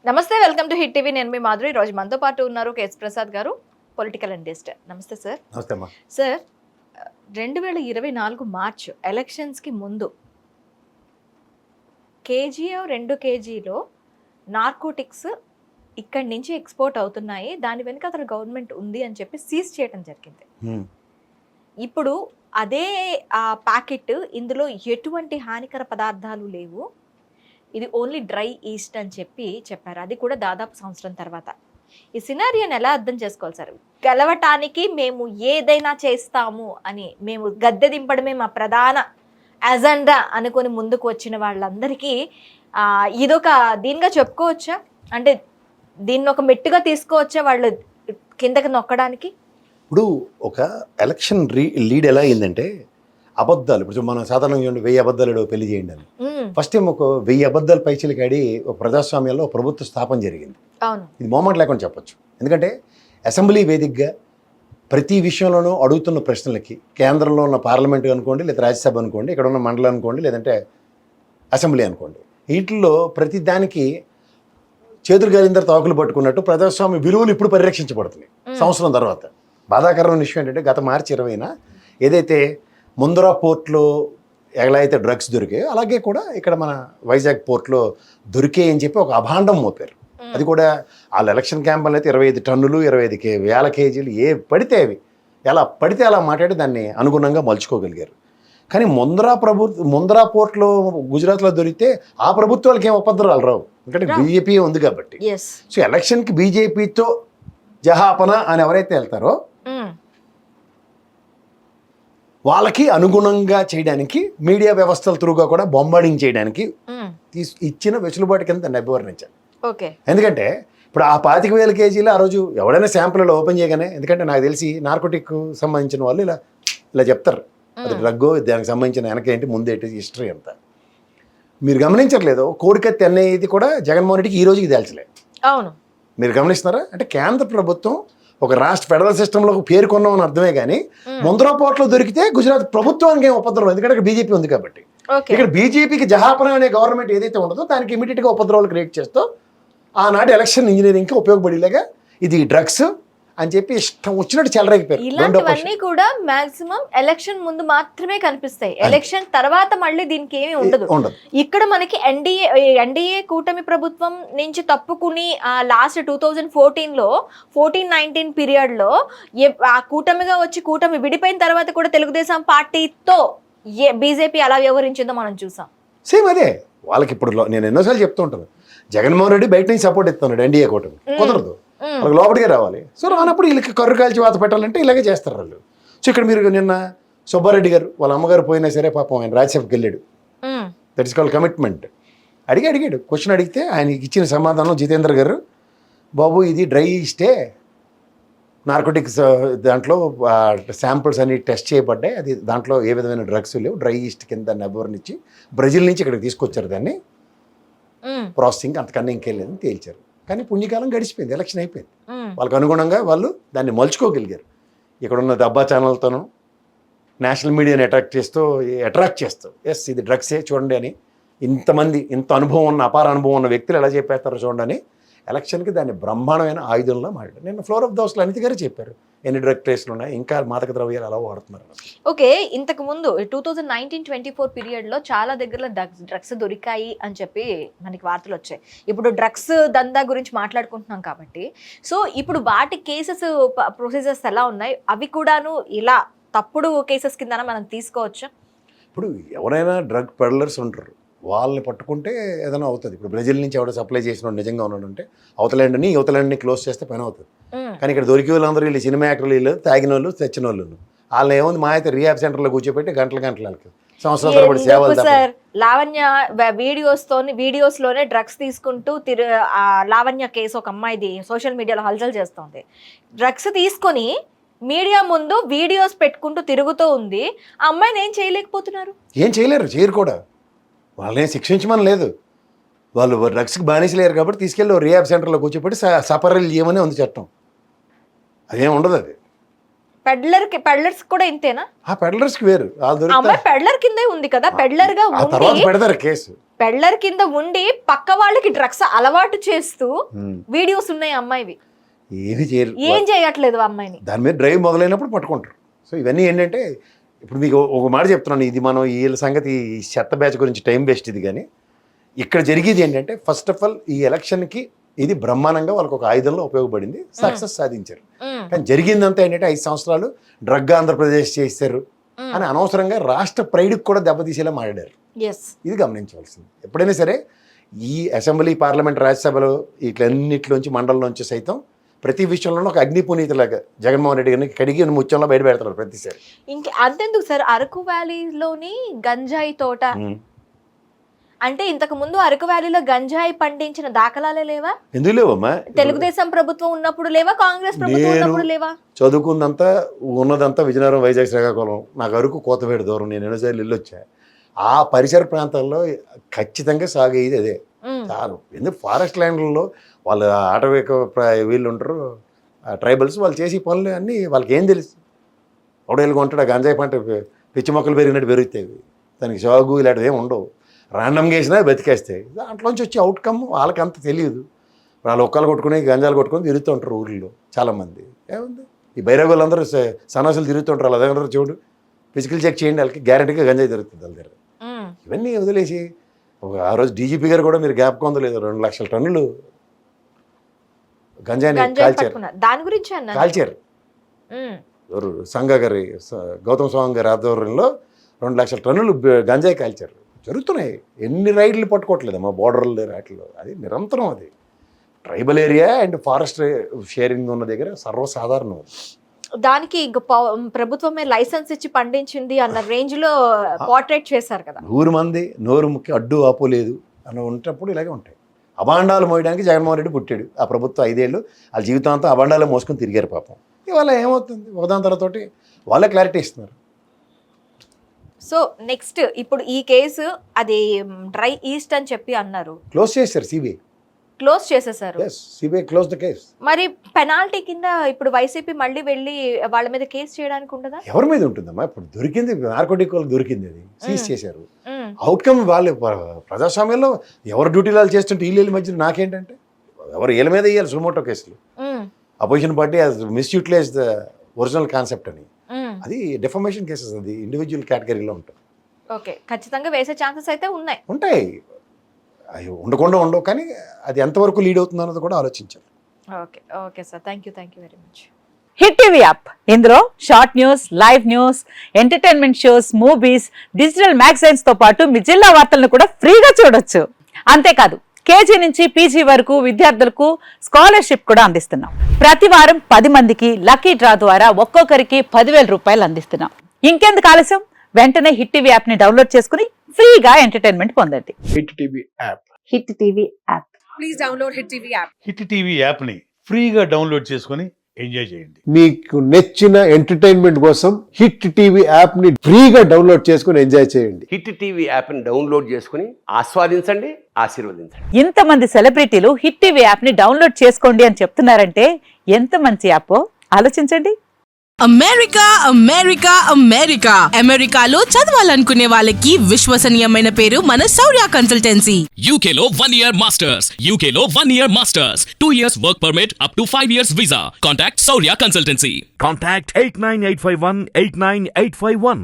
నమస్తే, welcome to hit TV. నేను మీ మాధురి. రోజు మనతో పాటు ఉన్నారు కేఎస్ ప్రసాద్ గారు, పొలిటికల్ అనలిస్ట్. నమస్తే సార్. నమస్తే అమ్మా. సార్, 2024 మార్చ్ ఎలక్షన్స్కి ముందు కేజీఓ 2 కేజీలో నార్కోటిక్స్ ఇక్కడి నుంచి ఎక్స్పోర్ట్ అవుతున్నాయి, దాని వెనుక అతను గవర్నమెంట్ ఉంది అని చెప్పి సీజ్ చేయడం జరిగింది. ఇప్పుడు అదే ఆ ప్యాకెట్, ఇందులో ఎటువంటి హానికర పదార్థాలు లేవు, ఇది ఓన్లీ డ్రై ఈస్ట్ అని చెప్పారు. అది కూడా దాదాపు సంవత్సరం తర్వాత. ఈ సినారియోని ఎలా అర్థం చేసుకోవాలి సార్? గెలవటానికి మేము ఏదైనా చేస్తాము అని, మేము గద్దె దింపడమే మా ప్రధాన అజెండా అనుకొని ముందుకు వచ్చిన వాళ్ళందరికీ ఇదొక దీనిగా చెప్పుకోవచ్చా? అంటే దీన్ని ఒక మెట్టుగా తీసుకోవచ్చా వాళ్ళు కిందకి నొక్కడానికి? ఇప్పుడు ఒక ఎలక్షన్ లీడ్ ఎలా అయిందంటే, అబద్ధాలు. ఇప్పుడు మనం సాధారణంగా 1000 అబద్ధాలు పెళ్లి చేయండి అని. ఫస్ట్ టైం ఒక 1000 అబద్ధాలు పైచీలకి ఆడి ఒక ప్రజాస్వామ్యంలో ప్రభుత్వ స్థాపన జరిగింది. అవును, ఇది మోమెంట్ లేకుండా చెప్పొచ్చు. ఎందుకంటే అసెంబ్లీ వేదికగా ప్రతి విషయంలోనూ అడుగుతున్న ప్రశ్నలకి, కేంద్రంలో ఉన్న పార్లమెంట్ అనుకోండి, లేదా రాజ్యసభ అనుకోండి, ఇక్కడ ఉన్న మండలం అనుకోండి, లేదంటే అసెంబ్లీ అనుకోండి, వీటిల్లో ప్రతి దానికి చేతులు గాలిందరు తాకులు పట్టుకున్నట్టు ప్రజాస్వామ్య విలువలు ఇప్పుడు పరిరక్షించబడుతున్నాయి సంవత్సరం తర్వాత. బాధాకరమైన విషయం ఏంటంటే, గత మార్చి 20న ఏదైతే ముందరా పోర్ట్లో ఎలా అయితే డ్రగ్స్ దొరికాయో, అలాగే కూడా ఇక్కడ మన వైజాగ్ పోర్ట్లో దొరికాయి అని చెప్పి ఒక అభాండం మోపారు. అది కూడా వాళ్ళ ఎలక్షన్ క్యాంపెయిన్ అయితే 25 టన్నులు, 25 వేల కేజీలు, ఏ పడితే అవి ఎలా పడితే అలా మాట్లాడి దాన్ని అనుగుణంగా మలుచుకోగలిగారు. కానీ ముందరా పోర్ట్లో గుజరాత్లో దొరికితే ఆ ప్రభుత్వాలకి ఏం ఉపద్రవాలు రావు, ఎందుకంటే బీజేపీ ఉంది కాబట్టి. సో ఎలక్షన్కి బీజేపీతో జహాపన అని ఎవరైతే వెళ్తారో వాళ్ళకి అనుగుణంగా చేయడానికి, మీడియా వ్యవస్థల త్రూగా కూడా బొంబార్డింగ్ చేయడానికి ఇచ్చిన వెసులుబాటు కింద దాన్ని అభివర్ణించారు. ఎందుకంటే ఇప్పుడు ఆ 25,000 కేజీలు ఆ రోజు ఎవడైనా శాంపుల్ ఓపెన్ చేయగానే, ఎందుకంటే నాకు తెలిసి నార్కోటిక్ సంబంధించిన వాళ్ళు ఇలా చెప్తారు, అది డ్రగ్, దానికి సంబంధించిన వెనకేంటి ముందేంటి హిస్టరీ అంతా. మీరు గమనించట్లేదు, కోడికత్తి అనేది కూడా జగన్మోహన్ రెడ్డికి ఈ రోజుకి తేల్చలేదు. అవును, మీరు గమనిస్తున్నారా? అంటే కేంద్ర ప్రభుత్వం ఒక రాష్ట్ర ఫెడరల్ సిస్టంలో పేర్కొన్నామని అర్థమే కానీ, ముందరా పోర్ట్లో దొరికితే గుజరాత్ ప్రభుత్వానికి ఏం ఉపద్రవం, ఎందుకంటే ఇక్కడ బీజేపీ ఉంది కాబట్టి. ఇక్కడ బీజేపీకి జహాపన అనే గవర్నమెంట్ ఏదైతే ఉండదో దానికి ఇమీడియట్గా ఉపద్రవాలు క్రియేట్ చేస్తూ ఆనాటి ఎలక్షన్ ఇంజనీరింగ్కి ఉపయోగపడేలాగా ఇది డ్రగ్స్ అని చెప్పి ఇష్టం వచ్చినట్టు చెలరేగిపోయారు. ఇలాంటివన్నీ కూడా మాక్సిమం ఎలక్షన్ ముందు మాత్రమే కనిపిస్తాయి, ఎలక్షన్ తర్వాత మళ్ళీ దీనికి ఏమీ ఉండదు. ఇక్కడ మనకి ఎన్డీఏ కూటమి ప్రభుత్వం నుంచి తప్పుకుని లాస్ట్ 2014లో 14-19 పీరియడ్ లో ఆ కూటమిగా వచ్చి కూటమి విడిపోయిన తర్వాత కూడా తెలుగుదేశం పార్టీతో బీజేపీ అలా వ్యవహరించిందో మనం చూసాం. సేమ్ అదే వాళ్ళకి. ఇప్పుడు నేను ఎన్నోసార్లు చెప్తూ ఉంటాను, జగన్మోహన్ రెడ్డి బయట నుంచి సపోర్ట్ ఇస్తున్నాడు ఎన్డీఏ కూటమి, కుదరదు, వాళ్ళకి లోపలికే రావాలి. సో రానప్పుడు వీళ్ళకి కర్రు కాల్చి వాత పెట్టాలంటే ఇలాగే చేస్తారు వాళ్ళు. సో ఇక్కడ మీరు నిన్న సుబ్బారెడ్డి గారు వాళ్ళ అమ్మగారు పోయినా సరే పాపం ఆయన రాజ్యసభకి వెళ్ళాడు. That is called commitment. అడిగాడు, క్వశ్చన్ అడిగితే ఆయనకి ఇచ్చిన సమాధానం జితేంద్ర గారు, బాబు ఇది డ్రై ఈస్టే, నార్కోటిక్స్ దాంట్లో శాంపుల్స్ అన్ని టెస్ట్ చేయబడ్డాయి, అది దాంట్లో ఏ విధమైన డ్రగ్స్ లేవు, డ్రై ఈస్ట్ కింద దాన్ని అభివర్ణించి బ్రెజిల్ నుంచి ఇక్కడికి తీసుకొచ్చారు, దాన్ని ప్రాసెసింగ్ అంతకన్నా ఇంకేం లేదని తేల్చారు. కానీ పుణ్యకాలం గడిచిపోయింది, ఎలక్షన్ అయిపోయింది, వాళ్ళకి అనుగుణంగా వాళ్ళు దాన్ని మలుచుకోగలిగారు. ఇక్కడున్న దబ్బా ఛానల్తోనూ నేషనల్ మీడియాని అట్రాక్ట్ చేస్తూ ఎస్ ఇది డ్రగ్సే చూడండి అని, ఇంతమంది ఇంత అనుభవం ఉన్న అపార అనుభవం ఉన్న వ్యక్తులు ఎలా చెప్పేస్తారో చూడండి అని ఎలక్షన్కి దాన్ని బ్రహ్మాండమైన ఆయుధంలో మాట్లాడారు. నిన్న ఫ్లోర్ ఆఫ్ ద హౌస్లో అనిత గారే చెప్పారు ఎన్ని డ్రగ్ టెస్ట్లు ఉన్నాయి, ఇంకా మాదక ద్రవ్యాలు అలా వాడుతున్నారు. ఓకే, ఇంతకు ముందు 2019-24 పీరియడ్లో చాలా దగ్గర డ్రగ్స్ దొరికాయి అని చెప్పి మనకి వార్తలు వచ్చాయి. ఇప్పుడు డ్రగ్స్ దందా గురించి మాట్లాడుకుంటున్నాం కాబట్టి, సో ఇప్పుడు వాటి కేసెస్ ప్రొసీజర్స్ ఎలా ఉన్నాయి, అవి కూడాను ఇలా తప్పుడు కేసెస్ కింద మనం తీసుకోవచ్చా? ఇప్పుడు ఎవరైనా డ్రగ్ పెడలర్స్ ఉంటారు, వాళ్ళని పట్టుకుంటే ఏదైనా అవుతుంది. ఇప్పుడు బ్రెజిల్ నుంచి ఎవడో సప్లై చేసిన నిజంగా ఉన్నాడంటే అవతలండిని యువతలండిని క్లోజ్ చేస్తే పని అవుతుంది. కానీ ఇక్కడ దొరికే వాళ్ళందరూ వీళ్ళు సినిమా యాక్టర్లు, వీళ్ళు తాగిన వాళ్ళు తెచ్చిన వాళ్ళు, వాళ్ళని ఏముంది మా అయితే రీహాబ్ సెంటర్లో కూర్చోబెట్టి గంటల సంవత్సరాల తరబడి సేవలు. సార్, లావణ్య వీడియోస్లోనే డ్రగ్స్ తీసుకుంటూ లావణ్య కేసు ఒక అమ్మాయిది సోషల్ మీడియాలో హల్చల్ చేస్తోంది. డ్రగ్స్ తీసుకొని మీడియా ముందు వీడియోస్ పెట్టుకుంటూ తిరుగుతూ ఉంది. ఆ అమ్మాయిని ఏం చేయలేకపోతున్నారు? ఏం చేయలేరు, చేయరు కూడా. వాళ్ళని శిక్షించమని లేదు, వాళ్ళు డ్రగ్స్కి బానిసలేరు కాబట్టి తీసుకెళ్ళి రీహాబ్ సెంటర్లో కూర్చోబెట్టి సపర్యలు చేయమని ఉంది చట్టం. అదేం ఉండదు. అది పెడ్లర్స్ కూడా ఇంతేనా? ఆ పెడ్లర్స్ కి వేరు వాళ్ళు దొరుకుతారు. అమ్మాయి పెడ్లర్ కిందే ఉంది కదా, పెడ్లర్ గా ఆ తర్వాత ఉండి పెడతారు కేసు. పెడ్లర్ కింద ఉండి పక్క వాళ్ళకి డ్రగ్స్ అలవాటు చేస్తూ వీడియోస్ ఉన్నాయి అమ్మాయివి. ఏమి చేయరు, ఏం చేయట్లేదు అమ్మాయిని. దాని మీద డ్రైవ్ మొదలైనప్పుడు పట్టుకుంటారు. సో ఇవన్నీ ఏంటంటే ఇప్పుడు మీకు ఒక మాట చెప్తున్నాను, ఇది మనం వీళ్ళ సంగతి ఈ చెత్త బ్యాచ్ గురించి టైం వేస్ట్ ఇది. కానీ ఇక్కడ జరిగేది ఏంటంటే ఫస్ట్ ఆఫ్ ఆల్ ఈ ఎలక్షన్కి ఇది బ్రహ్మాండంగా వాళ్ళకి ఒక ఆయుధంలో ఉపయోగపడింది, సక్సెస్ సాధించారు. కానీ జరిగిందంతా ఏంటంటే 5 సంవత్సరాలు డ్రగ్ ఆంధ్రప్రదేశ్ చేశారు అని అనవసరంగా రాష్ట్ర ప్రైడ్కి కూడా దెబ్బతీసేలా మాట్లాడారు. ఇది గమనించవలసింది. ఎప్పుడైనా సరే ఈ అసెంబ్లీ, పార్లమెంట్, రాజ్యసభలో ఇట్లన్నిటిలోంచి మండలంలోంచి సైతం ప్రతి విషయంలోనూ ఒక అగ్ని పునీతలాగా జగన్మోహన్ రెడ్డి గారిని కడిగి ముత్యంలో బయట పెడతారు ప్రతిసారి. ఇంకా అంతెందుకు సార్, అరకు వ్యాలీలోని గంజాయి తోట అంటే ఇంతకు ముందు అరకు వ్యాలీలో గంజాయి పండించిన దాఖలాలే లేవా? ఎందుకు లేవమ్మా? తెలుగుదేశం ప్రభుత్వం ఉన్నప్పుడు లేవా, కాంగ్రెస్ ప్రభుత్వం ఉన్నప్పుడు లేవా? చదువుకుందంతా ఉన్నదంతా విజయనగరం, వైజాగ్, శ్రీకాకుళం, నాకు అరకు కోతవేడు దూరం, నేను ఎన్నోసార్లు వెళ్ళొచ్చా. ఆ పరిసర ప్రాంతాల్లో ఖచ్చితంగా సాగేది అదే చాలు. ఎందుకు ఫారెస్ట్ ల్యాండ్లలో వాళ్ళు ఆటవిక వీళ్ళు ఉంటారు, ట్రైబల్స్, వాళ్ళు చేసే పనులు అన్నీ వాళ్ళకి ఏం తెలుసు. ఒకడేళ్ళు కొంటాడు, గంజాయి పంట పిచ్చి మొక్కలు పెరిగినట్టు పెరుగుతాయి, దానికి సాగు ఇలాంటివి ఏమి ఉండవు. ర్యాండమ్గా వేసినా బతికేస్తాయి. దాంట్లోంచి వచ్చే అవుట్కమ్ వాళ్ళకి అంత తెలియదు. వాళ్ళు ఒక్కలు కొట్టుకుని గంజాలు కొట్టుకొని తిరుగుతూ ఉంటారు ఊళ్ళో చాలామంది. ఏముంది, ఈ బైరాగులు అందరూ సన్నాసులు తిరుగుతుంటారు, వాళ్ళ దగ్గర చూడు, ఫిజికల్ చెక్ చేయండి, వాళ్ళకి గ్యారెంటీగా గంజాయి దొరుకుతుంది వాళ్ళ దగ్గర. ఇవన్నీ వదిలేసి ఆ రోజు డీజీపీ గారు కూడా మీరు జ్ఞాపకం ఉందో లేదు, 2 లక్షల టన్నులు గంజాయిని దాని గురించి కాల్చారు. ఎవరు, సంఘ గారి, గౌతమ్ స్వామి గారి ఆధ్వర్యంలో 2 లక్షల టన్నులు గంజాయి కాల్చారు. జరుగుతున్నాయి. ఎన్ని రైడ్లు పట్టుకోవట్లేదమ్మా బోర్డర్లు వాటిలో. అది నిరంతరం. అది tribal area and forest sharing ఉన్న దగ్గర సర్వసాధారణం. దానికి ప్రభుత్వమే లైసెన్స్ ఇచ్చి పండించింది అన్న రేంజ్ లో పోర్ట్రేట్ చేశారు కదా. 100 మంది నోరు ముక్కి అడ్డు ఆపోలేదు అని ఉంటప్పుడు ఇలాగే ఉంటాయి. అబాండాలు మోయడానికి జగన్మోహన్ రెడ్డి పుట్టాడు. ఆ ప్రభుత్వం 5 ఏళ్ళు వాళ్ళ జీవితాంతం అబాండాలు మోసుకొని తిరిగారు పాపం. ఇవాళ ఏమవుతుంది, ఒకదాని తర్వాతోటి వాళ్ళే క్లారిటీ ఇస్తున్నారు. సో నెక్స్ట్ ఇప్పుడు ఈ కేసు అది డ్రై ఈస్ట్ అని చెప్పి అన్నారు, క్లోజ్ చేశారు. సిబిఐ క్లోజ్ చేసేసారు. CBI close the case. మరి పెనాల్టీ కింద ఇప్పుడు వైసీపీ మళ్ళీ వెళ్ళి వాళ్ళ మీద కేసు చేయడానికి ఉండదా? ఎవరి మీద ఉంటుందమ్మా? ఇప్పుడు దొరికింది నార్కోటిక్ వాళ్ళకి దొరికింది, అది సీజ్ చేశారు. అవుట్కమ్ వాళ్ళు ప్రజాస్వామ్యంలో ఎవరు డ్యూటీలు వాళ్ళు చేస్తుంటే వీళ్ళ మధ్య నాకేంటంటే ఎవరు వీళ్ళ మీద ఇవ్వాలి సుమోటో కేసులు. Opposition party misutilise the original concept అని. అది డెఫమేషన్ కేసెస్, అది ఇండివిజువల్ కేటగిరీలో ఉంటుంది. ఓకే, ఖచ్చితంగా వేసే ఛాన్సెస్ అయితే ఉంటాయి. అవి ఉండకుండా ఉండవు, కానీ అది ఎంతవరకు లీడ్ అవుతుంది అన్నది కూడా ఆలోచించాలి. Okay okay sir, thank you very much. Hit TV app, ఇందులో short news, live news, entertainment shows, movies, digital magazines తో పాటు మీ జిల్లా వార్తలను కూడా ఫ్రీగా చూడొచ్చు. అంతేకాదు కేజీ నుంచి పీజీ వరకు విద్యార్థులకు స్కాలర్షిప్ కూడా అందిస్తున్నాం. ప్రతి వారం 10 మందికి లక్కీ డ్రా ద్వారా ఒక్కొక్కరికి 10,000 రూపాయలు అందిస్తున్నాం. ఇంకెందుకు ఆలస్యం, వెంటనే హిట్ టీవీ యాప్ ని డౌన్లోడ్ చేసుకుని ఫ్రీగా ఎంటర్టైన్మెంట్ పొందండి. Hit TV app. Hit TV app. Please download hit TV app. Hit TV app ని ఫ్రీగా డౌన్లోడ్ చేసుకుని ఎంజాయ్ చేయండి. మీకు నచ్చిన ఎంటర్టైన్మెంట్ కోసం హిట్ టీవీ యాప్ ని ఫ్రీగా డౌన్లోడ్ చేసుకుని ఎంజాయ్ చేయండి. హిట్ టీవీ యాప్ ని డౌన్లోడ్ చేసుకుని ఆస్వాదించండి, ఆశీర్వదించండి. ఇంతమంది సెలబ్రిటీలు హిట్ టీవీ యాప్ ని డౌన్లోడ్ చేసుకోండి అని చెప్తున్నారంటే ఎంత మంచి యాప్ ఆలోచించండి. అమెరికా అమెరికా అమెరికా అమెరికాలో చదవాలనుకునే వాళ్ళకి విశ్వసనీయమైన పేరు మన శౌర్య కన్సల్టెన్సీ. UK లో 1 year masters. UK లో 1 year masters. 2 years work permit up to 5 years visa. Contact Saurya Consultancy. Contact 89851 89851.